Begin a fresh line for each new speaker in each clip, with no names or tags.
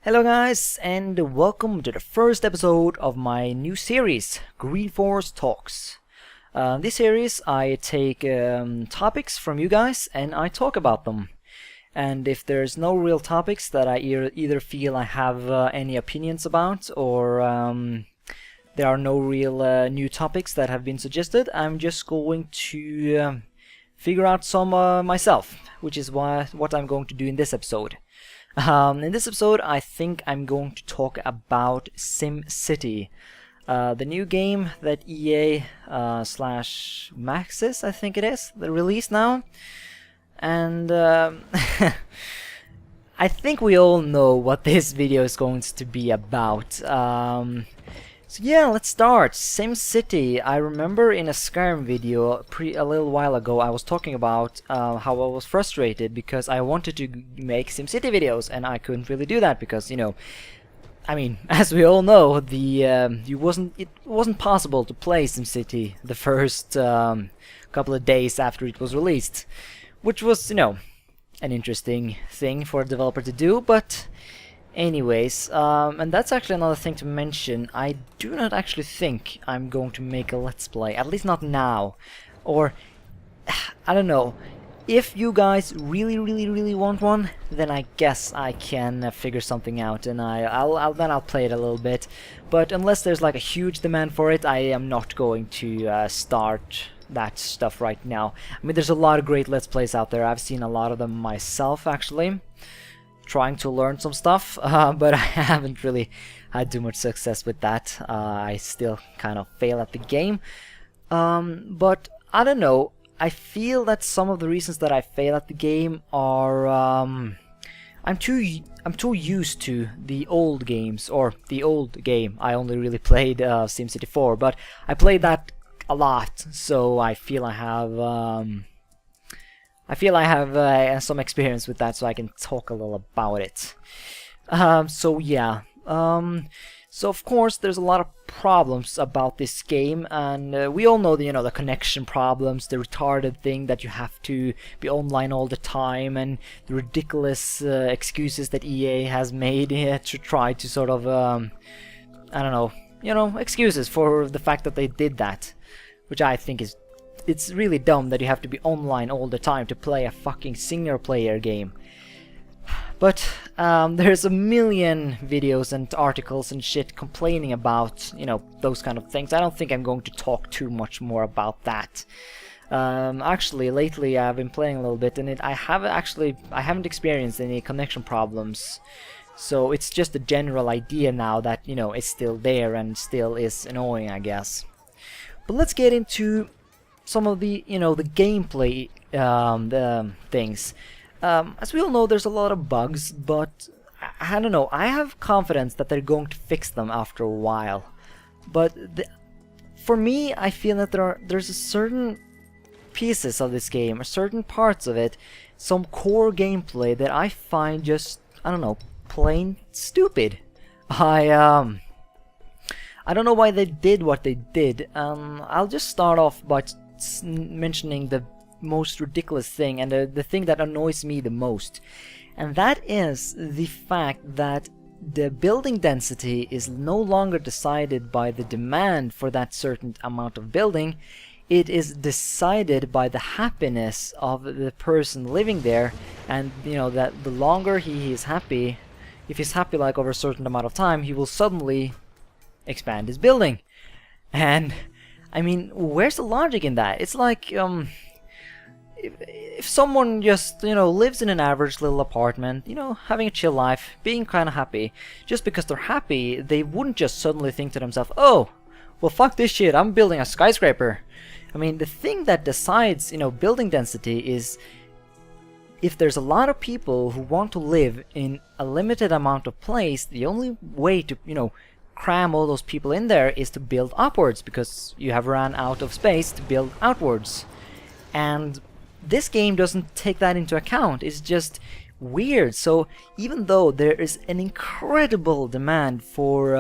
Hello guys, and welcome to the first episode of my new series, GreenFors Talks. This series I take topics from you guys and I talk about them. And if there's no real topics that I either feel I have any opinions about, or there are no real new topics that have been suggested, I'm just going to figure out some myself, which is what I'm going to do in this episode. In this episode, I think I'm going to talk about Simcity, the new game that EA slash Maxis, I think it is, the release now. And I think we all know what this video is going to be about. So yeah, let's start. Simcity. I remember in a Skyrim video a little while ago I was talking about how I was frustrated because I wanted to make Simcity videos and I couldn't really do that because, you know, I mean, as we all know, it wasn't possible to play Simcity the first couple of days after it was released, which was, you know, an interesting thing for a developer to do, but anyways, and that's actually another thing to mention. I do not actually think I'm going to make a Let's Play, at least not now. Or, I don't know. If you guys really want one, then I guess I can figure something out, and I'll play it a little bit. But unless there's like a huge demand for it, I am not going to start that stuff right now. I mean, there's a lot of great Let's Plays out there. I've seen a lot of them myself, actually, trying to learn some stuff, but I haven't really had too much success with that. I still kind of fail at the game, but I don't know. I feel that some of the reasons that I fail at the game are I'm too used to the old games, or the old game. I only really played SimCity 4, but I played that a lot, so I feel I have some experience with that, so I can talk a little about it. So yeah, so of course there's a lot of problems about this game, and we all know the connection problems, the retarded thing that you have to be online all the time, and the ridiculous excuses that EA has made to try to sort of I don't know, excuses for the fact that they did that, which I think is. It's really dumb that you have to be online all the time to play a fucking single player game. But there's a million videos and articles and shit complaining about, those kind of things. I don't think I'm going to talk too much more about that. Actually, lately I've been playing a little bit, and I haven't experienced any connection problems. So it's just a general idea now that, it's still there and still is annoying, I guess. But let's get into some of the the gameplay things. As we all know, there's a lot of bugs, but I don't know, I have confidence that they're going to fix them after a while. But for me, I feel that there's a certain pieces of this game, or certain parts of it, some core gameplay that I find just, I don't know, plain stupid. I don't know why they did what they did. I'll just start off by mentioning the most ridiculous thing, and the thing that annoys me the most, and that is the fact that the building density is no longer decided by the demand for that certain amount of building. It is decided by the happiness of the person living there, and that the longer he is happy, if he's happy like over a certain amount of time, he will suddenly expand his building. And I mean, where's the logic in that? It's like, if someone just, lives in an average little apartment, having a chill life, being kind of happy, just because they're happy, they wouldn't just suddenly think to themselves, oh, well, fuck this shit, I'm building a skyscraper. I mean, the thing that decides, building density is if there's a lot of people who want to live in a limited amount of place, the only way to, cram all those people in there is to build upwards, because you have run out of space to build outwards. And this game doesn't take that into account. It's just weird. So even though there is an incredible demand for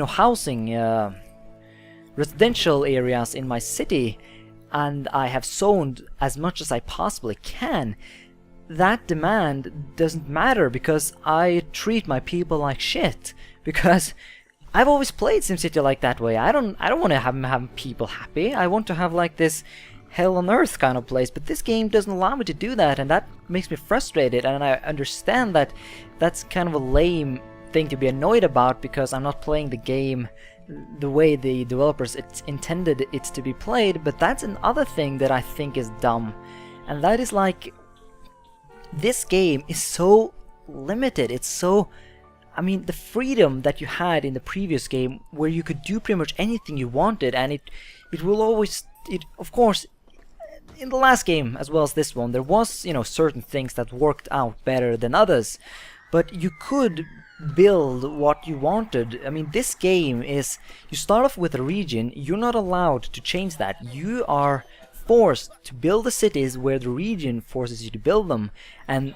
housing, residential areas in my city, and I have zoned as much as I possibly can, that demand doesn't matter because I treat my people like shit. Because I've always played SimCity like that way. I don't want to have people happy. I want to have like this hell on earth kind of place, but this game doesn't allow me to do that, and that makes me frustrated. And I understand that that's kind of a lame thing to be annoyed about because I'm not playing the game the way the developers intended it to be played. But that's another thing that I think is dumb, and that is like, this game is so limited. It's so, I mean, the freedom that you had in the previous game where you could do pretty much anything you wanted, and it will always, of course, in the last game as well as this one, there was, you know, certain things that worked out better than others, but you could build what you wanted. I mean, this game is, you start off with a region, you're not allowed to change that. You are forced to build the cities where the region forces you to build them, and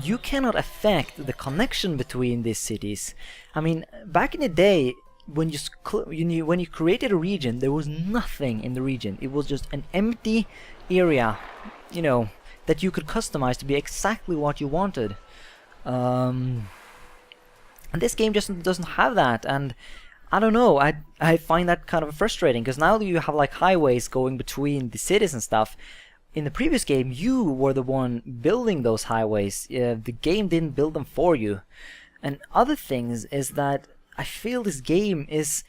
you cannot affect the connection between these cities. I mean, back in the day, when you created a region, there was nothing in the region. It was just an empty area, you know, that you could customize to be exactly what you wanted. And this game just doesn't have that, and I don't know, I find that kind of frustrating, because now you have like highways going between the cities and stuff. In the previous game, you were the one building those highways. The game didn't build them for you. And other things is that I feel this game is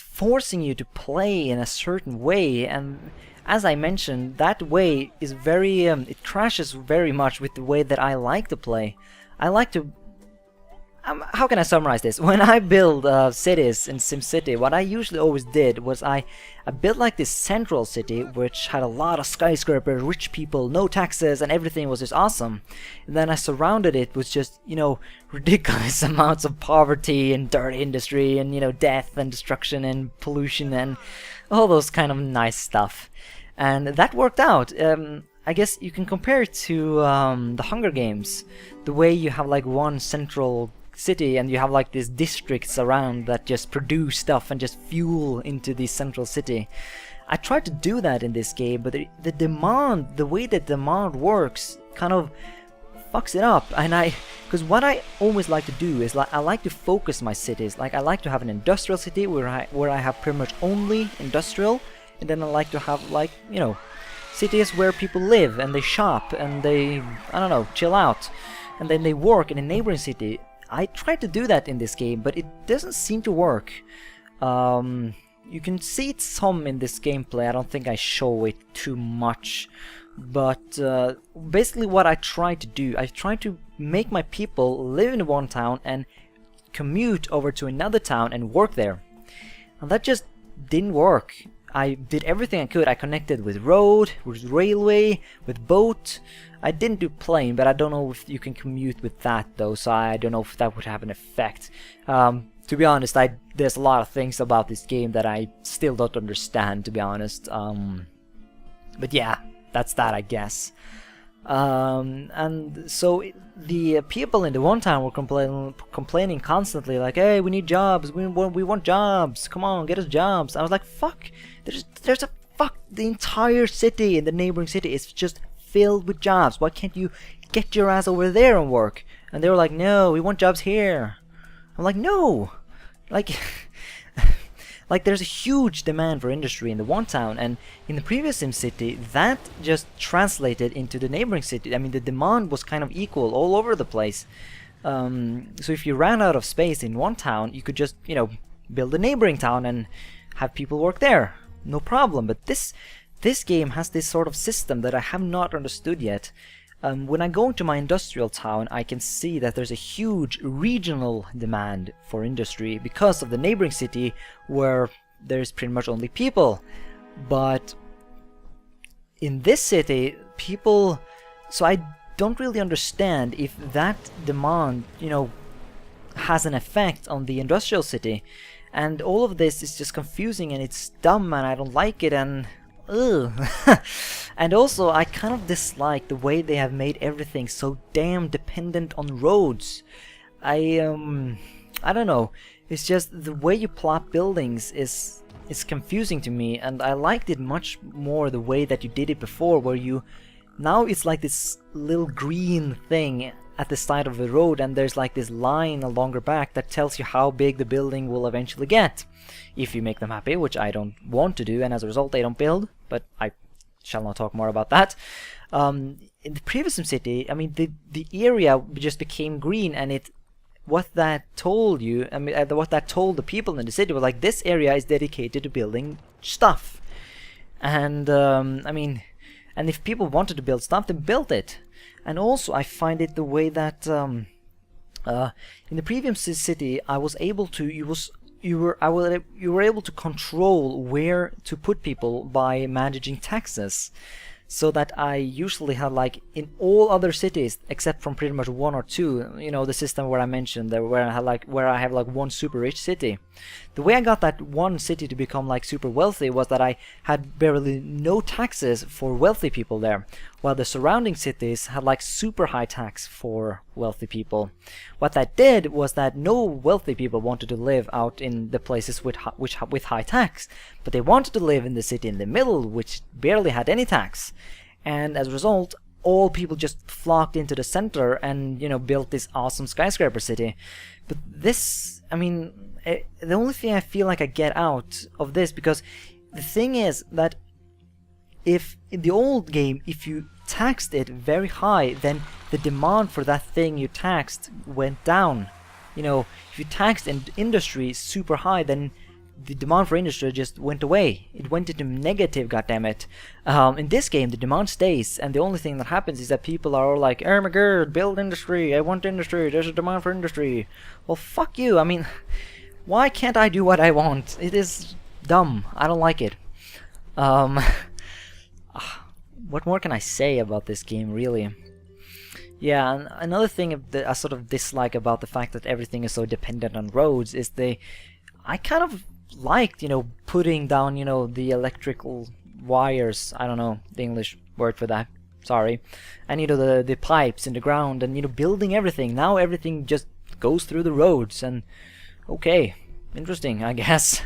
forcing you to play in a certain way, and as I mentioned, that way is very, it crashes very much with the way that I like to play. I like to, how can I summarize this? When I build cities in SimCity, what I usually always did was I built like this central city which had a lot of skyscrapers, rich people, no taxes, and everything was just awesome. And then I surrounded it with just, you know, ridiculous amounts of poverty and dirty industry and, you know, death and destruction and pollution and all those kind of nice stuff. And that worked out. I guess you can compare it to the Hunger Games, the way you have like one central city and you have like these districts around that just produce stuff and just fuel into the central city. I tried to do that in this game, but the demand, the way that demand works kind of fucks it up. And because what I always like to do is, like, I like to focus my cities. Like, I like to have an industrial city where I have pretty much only industrial, and then I like to have, like, you know, cities where people live and they shop and they, I don't know, chill out, and then they work in a neighboring city. I tried to do that in this game, but it doesn't seem to work. You can see it some in this gameplay. I don't think I show it too much, but basically what I try to do, I try to make my people live in one town and commute over to another town and work there, and that just didn't work. I did everything I could. I connected with road, with railway, with boat. I didn't do plane, but I don't know if you can commute with that though, so I don't know if that would have an effect. To be honest, there's a lot of things about this game that I still don't understand, to be honest. But yeah, that's that, I guess. And so the people in the one town were complaining constantly, like, hey, we need jobs, we want jobs, come on, get us jobs. I was like, fuck, there's a fuck, the entire city in the neighboring city is just filled with jobs. Why can't you get your ass over there and work? And they were like, no, we want jobs here. I'm like, no, like like there's a huge demand for industry in the one town, and in the previous SimCity that just translated into the neighboring city. I mean, the demand was kind of equal all over the place. So if you ran out of space in one town, you could just, you know, build a neighboring town and have people work there, no problem. But this game has this sort of system that I have not understood yet. When I go into my industrial town, I can see that there's a huge regional demand for industry because of the neighboring city where there's pretty much only people. But in this city, people... So I don't really understand if that demand, you know, has an effect on the industrial city. And all of this is just confusing and it's dumb and I don't like it, and... ugh. And also I kind of dislike the way they have made everything so damn dependent on roads. I don't know, it's just the way you plot buildings is confusing to me, and I liked it much more the way that you did it before, where you now it's like this little green thing at the side of the road, and there's like this line along her back that tells you how big the building will eventually get if you make them happy, which I don't want to do, and as a result they don't build, but I shall not talk more about that. In the previous SimCity, I mean, the area just became green, and what that told you, I mean, what that told the people in the city was like, this area is dedicated to building stuff. And I mean, and if people wanted to build stuff, they built it. And also I find it the way that in the previous city I was able to, you were able to control where to put people by managing taxes. So that I usually had, like, in all other cities except from pretty much one or two, you know, the system where I mentioned that where I have like one super rich city. The way I got that one city to become like super wealthy was that I had barely no taxes for wealthy people there, while the surrounding cities had like super high tax for wealthy people. What that did was that no wealthy people wanted to live out in the places with high tax, but they wanted to live in the city in the middle, which barely had any tax. And as a result, all people just flocked into the center and, you know, built this awesome skyscraper city. But this, I mean, the only thing I feel like I get out of this, because the thing is that if in the old game, if you taxed it very high, then the demand for that thing you taxed went down. You know, if you taxed industry super high, then the demand for industry just went away. It went into negative, goddammit. In this game, the demand stays, and the only thing that happens is that people are all like, oh my god, build industry, I want industry, there's a demand for industry. Well, fuck you. I mean, why can't I do what I want? It is dumb. I don't like it. What more can I say about this game, really? Yeah, and another thing that I sort of dislike about the fact that everything is so dependent on roads is I kind of liked, you know, putting down, you know, the electrical wires, I don't know the English word for that, sorry, and, you know, the pipes in the ground, and, you know, building everything. Now everything just goes through the roads, and okay, interesting, I guess.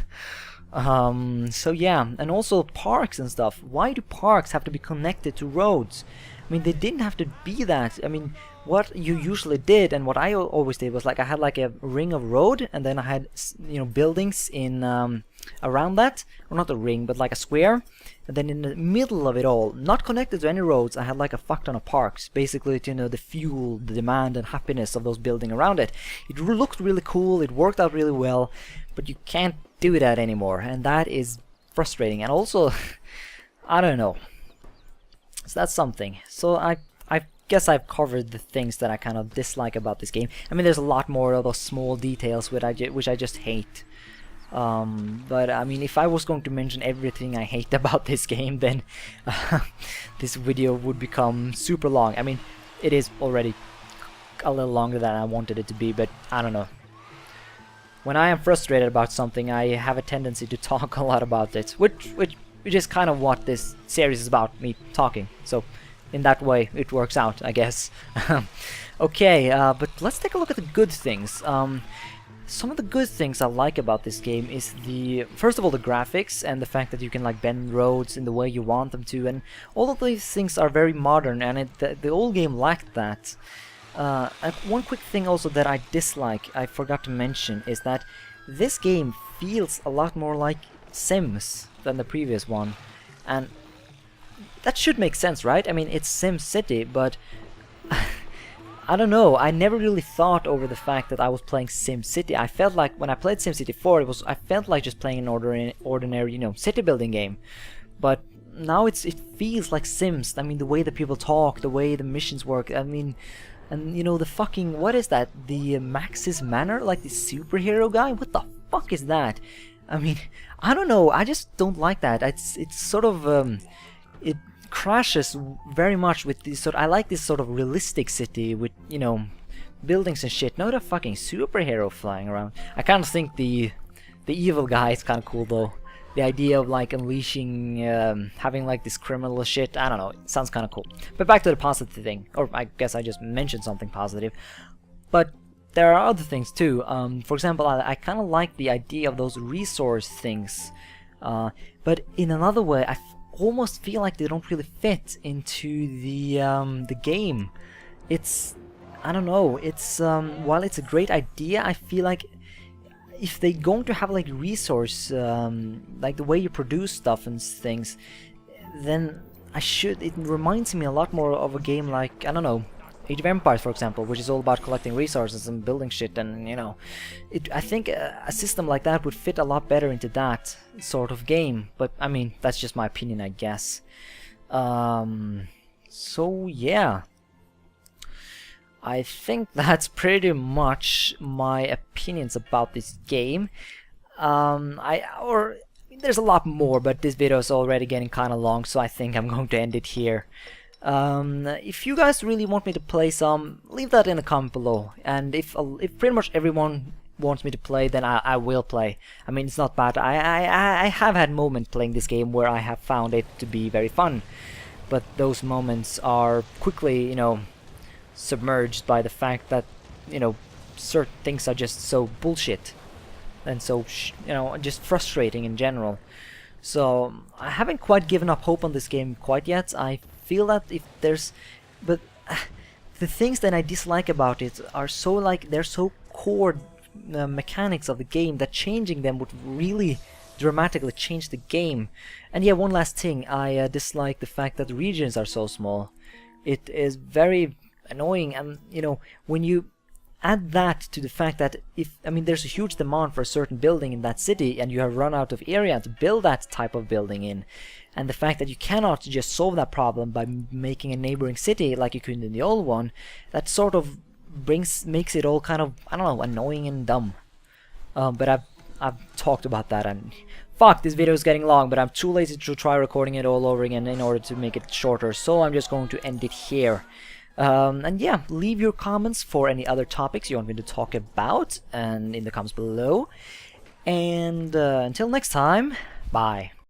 So yeah, and also parks and stuff. Why do parks have to be connected to roads? I mean, they didn't have to be that. I mean, what you usually did, and what I always did, was like I had like a ring of road, and then I had, you know, buildings in around that, or not a ring, but like a square, and then in the middle of it all, not connected to any roads, I had like a fuck ton of parks, basically to, you know, the fuel, the demand and happiness of those buildings around it. It looked really cool, it worked out really well, but you can't do that anymore, and that is frustrating. And also, I don't know. So that's something. So I guess I've covered the things that I kind of dislike about this game. I mean, there's a lot more of those small details which I just hate. But I mean, if I was going to mention everything I hate about this game, then this video would become super long. I mean, it is already a little longer than I wanted it to be, but I don't know. When I am frustrated about something, I have a tendency to talk a lot about it, which is kind of what this series is about, me talking. So in that way, it works out, I guess. Okay, but let's take a look at the good things. Some of the good things I like about this game is first of all, the graphics and the fact that you can like bend roads in the way you want them to, and all of these things are very modern, and the old game lacked that. And one quick thing also that I dislike, I forgot to mention, is that this game feels a lot more like Sims than the previous one, and that should make sense, right? I mean, it's SimCity, but I don't know, I never really thought over the fact that I was playing SimCity. I felt like when I played SimCity 4, I felt like just playing an ordinary, you know, city building game. But now it feels like Sims. I mean, the way that people talk, the way the missions work, I mean, and you know, the fucking, what is that? The Maxis Manor, like the superhero guy? What the fuck is that? I mean, I don't know, I just don't like that. It's sort of, it crashes very much with this sort. I like this sort of realistic city with, you know, buildings and shit, not a fucking superhero flying around. I kind of think the evil guy is kind of cool though. The idea of like unleashing, having like this criminal shit, I don't know, it sounds kind of cool. But back to the positive thing, or I guess I just mentioned something positive. But there are other things too. For example, I kind of like the idea of those resource things. But in another way, I almost feel like they don't really fit into the game. It's, I don't know, it's while it's a great idea, I feel like if they're going to have like resource, like the way you produce stuff and things, then it reminds me a lot more of a game like, I don't know, Age of Empires, for example, which is all about collecting resources and building shit, and you know, I think a system like that would fit a lot better into that sort of game. But I mean, that's just my opinion, I guess. So yeah, I think that's pretty much my opinions about this game. There's a lot more, but this video is already getting kind of long, so I think I'm going to end it here. If you guys really want me to play some, leave that in the comment below, and if pretty much everyone wants me to play, then I will play. I mean, it's not bad. I have had moments playing this game where I have found it to be very fun, but those moments are quickly, you know, submerged by the fact that, you know, certain things are just so bullshit and so, you know, just frustrating in general. So I haven't quite given up hope on this game quite yet. I feel that if there's, but the things that I dislike about it are so, like, they're so core mechanics of the game that changing them would really dramatically change the game. And yeah, one last thing, I dislike the fact that the regions are so small. It is very annoying, and you know, when you add that to the fact that there's a huge demand for a certain building in that city, and you have run out of area to build that type of building in, and the fact that you cannot just solve that problem by making a neighboring city like you could in the old one, that sort of makes it all kind of, I don't know, annoying and dumb. But I've talked about that, and fuck, this video is getting long, but I'm too lazy to try recording it all over again in order to make it shorter, so I'm just going to end it here. And yeah, leave your comments for any other topics you want me to talk about, and in the comments below. And until next time, bye.